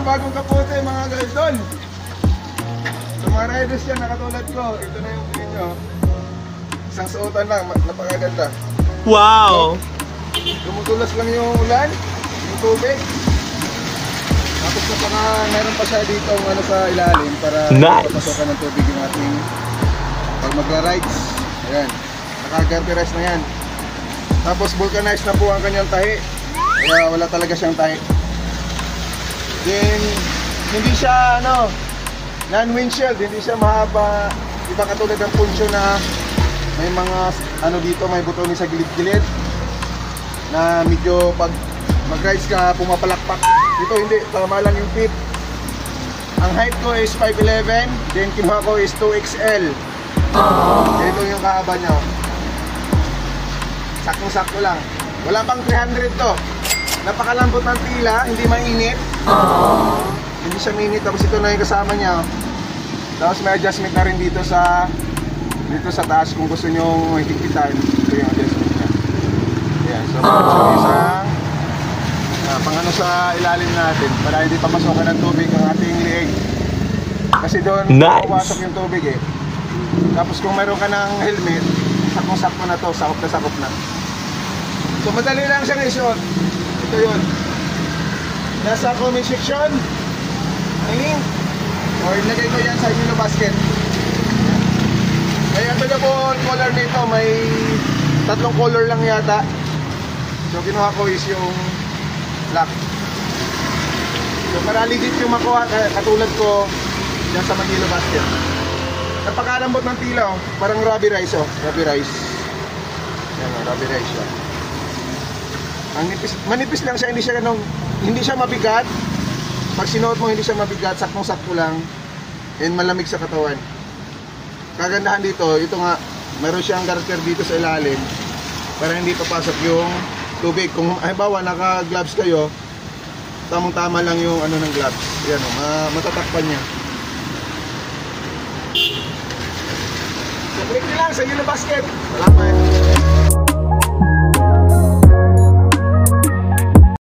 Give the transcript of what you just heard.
bagong kapote mga idol. Sa mga riders yan, nakatulad ko. Ito na yung tingin nyo. Isang suotan lang, napakaganda. Wow! Tumutulas lang yung ulan, yung tubig. Tapos meron pa siya dito ano sa ilalim para papasokan ng tubig yung ating pag magla-rides. Ayan, naka-garterize na yan. Tapos vulcanized na po ang kanyang tahi. Kaya wala talaga siyang tahi. Then, hindi siya non-windshield, hindi siya mahaba. Iba katulad ng Puncho na may mga dito, may buton sa gilid-gilid na medyo pag mag-rides ka pumapalakpak. Dito hindi, tama lang yung fit. Ang height ko is 5'11", then kinuha ko is 2XL. Ito yung kahaba niya. Sakto-sakto lang. Wala pang 300 to. Napakalambot ng tila, hindi mainit. Hindi siya mainit. Tapos ito na yung kasama niya. Tapos may adjustment na rin dito sa taas kung gusto nyo higpitan. Ito yung adjustment niya. Ayan, so isang pangano sa ilalim natin para hindi pamasokan ng tubig ang ating liig. Kasi doon pumasok yung tubig eh. Tapos kung mayroon ka ng helmet, sakmo-sakmo na to, sakop na. So madali lang siyang isuot. Ito yun. Nasa comment section ang link or ilagay ko yan sa yellow basket. May available color nito, may 3 color lang yata. So kinuha ko is yung black. So para legit yung makuha, katulad ko dyan sa Manila basket. Napakalambot ng tila, parang Ruby Rice Ruby Rice. Yan Ruby Rice siya. Manipis lang siya, hindi siya mabigat. Pag sinuot mo hindi siya mabigat, saktong-sakto lang. And malamig sa katawan. Kagandahan dito, ito nga, meron siyang garter dito sa ilalim para hindi papasok yung tubig. Kung halimbawa naka-gloves kayo, tamang-tama lang yung ng gloves. Yan matatakpan niya. So click nyo lang sa yellow basket. Salamat.